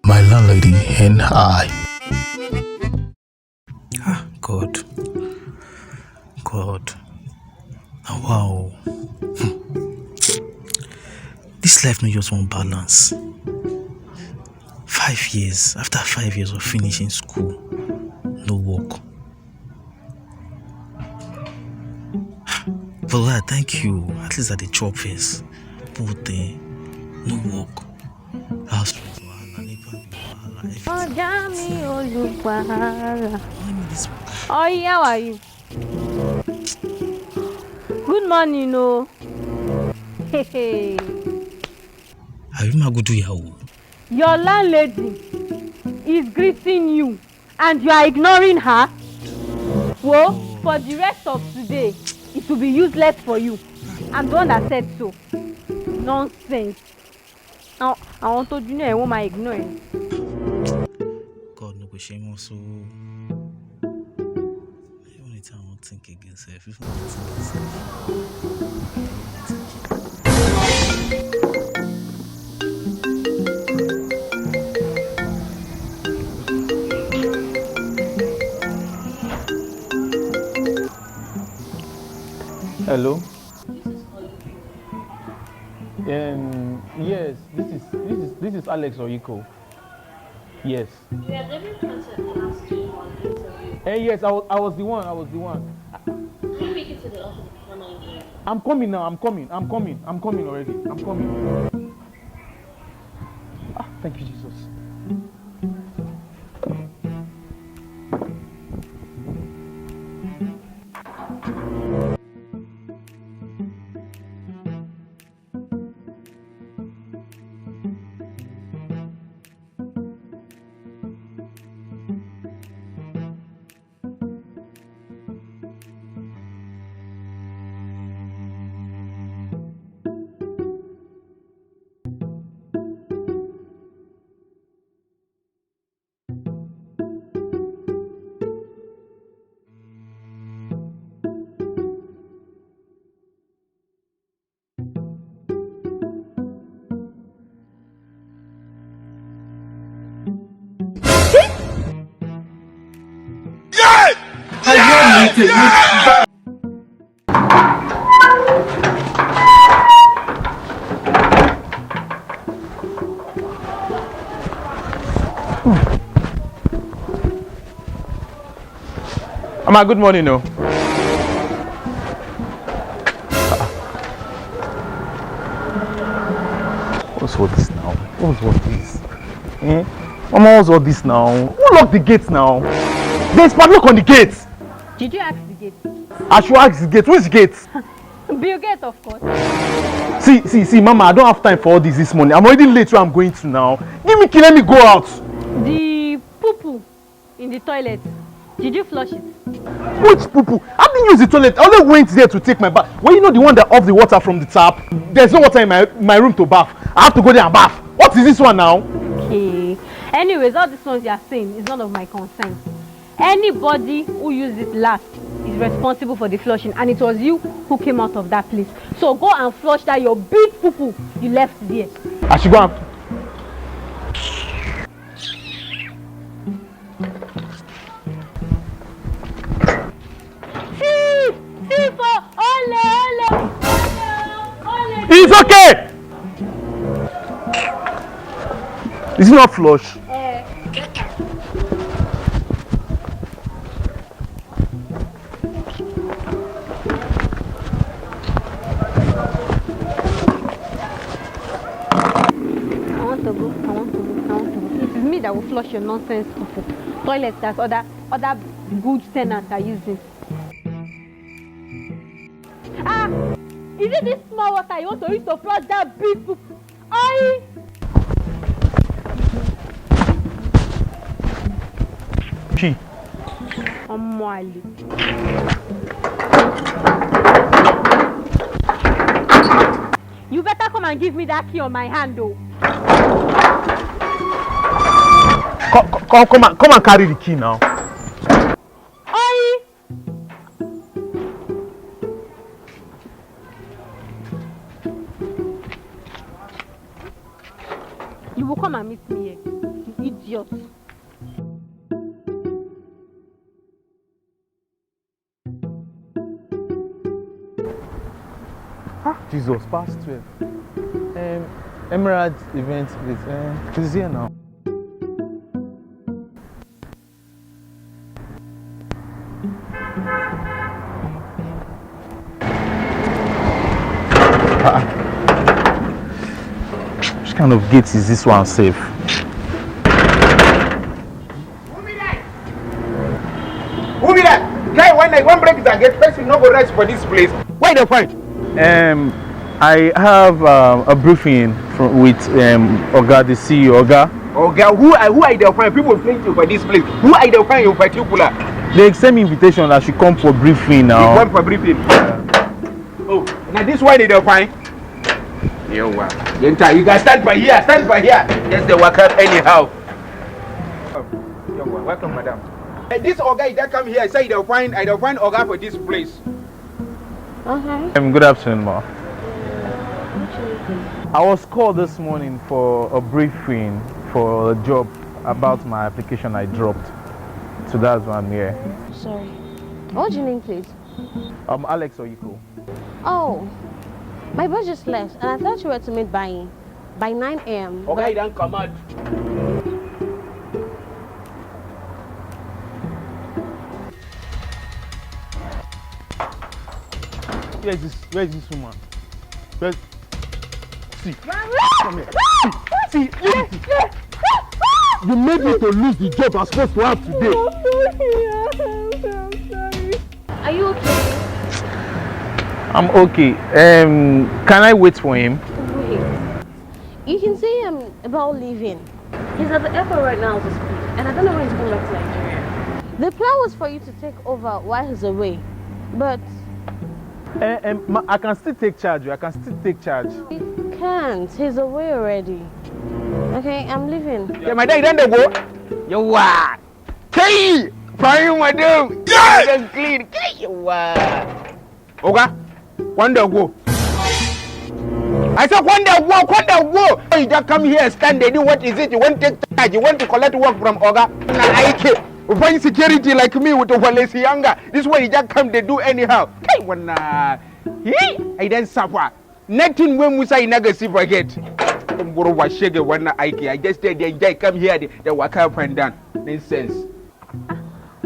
my landlady and I. God. Oh, wow. This life no just one balance. 5 years, after 5 years of finishing school, no work. But Lord, thank you. At least at the chop first. But no work. House rent, wahala, NEPA bill, wahala, everything. Oh, how are you? Good morning, no. Are you my good yahoo? Your landlady is greeting you and you are ignoring her. Well, for the rest of today, it will be useless for you. I'm the one that said so. Nonsense. Now, I want to know whom I ignore. God no go shame us so. Every time I want to think against self, if I want to think Hello. Yes, this is Alex Oyiko. Yes. You had every concert last year on interview. Yes, I was the one. Can you make it to the office before 9 a.m.? I'm coming now. I'm coming already. I'm coming. Thank you, Jesus. Ama, good morning, no. What's all this now? What's all this? Mama, what's all this now? Who locked the gate now? There's padlock on the gate. Did you ask the gate? I should ask the gate. Which gate? Bill Gates, of course. See, Mama, I don't have time for all this morning. I'm already late where I'm going to now. Give me key, let me go out. The poo-poo in the toilet. Did you flush it? Which poo-poo? I didn't use the toilet. I only went there to take my bath. Well, you know the one that off the water from the tap? There's no water in my room to bath. I have to go there and bath. What is this one now? Okay. Anyways, all these ones you are saying is none of my concern. Anybody who used it last is responsible for the flushing, and it was you who came out of that place. So go and flush that your big poo-poo you left there. I should go and... See for ole. It's okay! Is it not flush? I want to go. It is me that will flush your nonsense poo-poo. Toilet that other good tenants are using. Is it this small water you want to use to flush that big poo-poo? Aye! Key. Omwali. You better come and give me that key on my hand, though. Come and carry the key now. Aye! You will come and meet meet me here. You idiot. Jesus, past 12. Emerald event, please. He's here now. Which kind of gate is this one safe? Who be that? Guy, when I want break that gate, person no go rest for this place. Why the point? I have a briefing with Oga, the CEO. Oga. Oga, who are the point? People playing you for this place. Who are the point in particular? They sent me invitation that she come for briefing now. You come for briefing. Oh, now this one is the point. You guys stand by here. Stand by here. Yes, they work out anyhow. Welcome, madam. This Oga that come here say I don't find Oga for this place. Okay. Good afternoon, ma. I was called this morning for a briefing for a job about my application I dropped. So that's why I'm here. Sorry. What's your name, please? Alex Oyiko. Oh, my boss just left, and I thought you were to meet by 9 a.m. Oga, don't come out. Where is this woman? See, come here. See, you made me to lose the job I'm supposed to have today. I'm sorry. Are you okay? I'm okay. Can I wait for him? Wait. You can see him about leaving. He's at the airport right now to speak, and I don't know when he's coming back to Nigeria. The plan was for you to take over while he's away, but I can still take charge. I can still take charge. he can't. He's away already. Okay, I'm leaving. Yeah, my dad don't go. You what? Hey, fine, madam. Yeah. Clean. You what? Oga, one day go. I said one day go. You just come here, stand there. What is it? You want to take charge? You want to collect work from Oga? Find security like me with a Walesi younger. This way you just come, they do anyhow. Hey, one I then suffer. Nothing when we say negative forget. I just said they come here, they work up and down. Nonsense.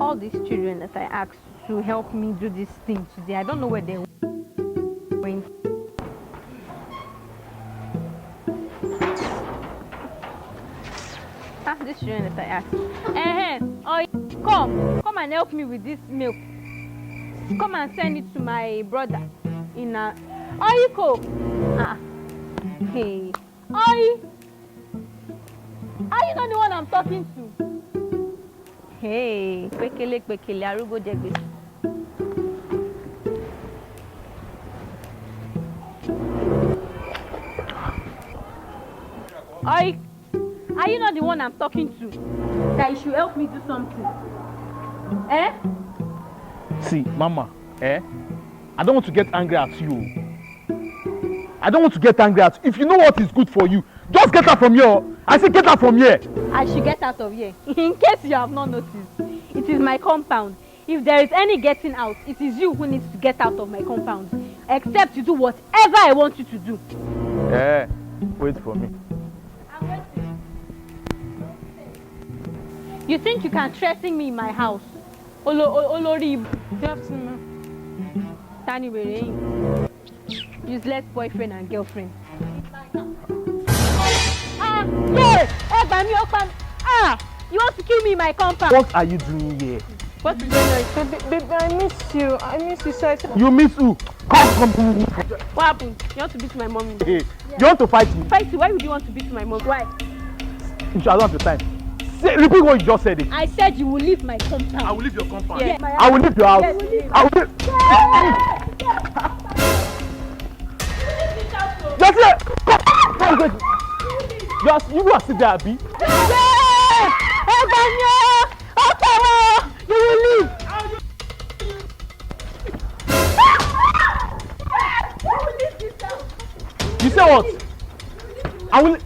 All these children that I asked to help me do this thing today, I don't know where they went. These children that I asked. Come and help me with this milk. Come and send it to my brother in Oyiko. Hey, are you not the one I'm talking to? Hey, kwekele, arugo jegbe. Are you not the one I'm talking to? That you should help me do something. See, Mama, I don't want to get angry at you. I don't want to get angry at you. If you know what is good for you, just get out from here. I say get out from here. I should get out of here. In case you have not noticed, it is my compound. If there is any getting out, it is you who needs to get out of my compound. Except you do whatever I want you to do. Wait for me. I'm waiting. You think you can threaten me in my house? Olori. Tani were useless boyfriend and girlfriend. You want to kill me in my compound? What are you doing here? What is going on? Baby, I miss you. I miss you so. You miss who? Come. What happened? You want to beat my mommy? Hey, yeah. You want to fight me? Fight you? Why would you want to beat my mom? Why? I don't have the time. Repeat what you just said. I said you will leave my compound. I will leave your compound. Yes. I will leave your house. Yes. I will leave. Just here. Just you go sit there, Abi. You will leave. You say what? I will.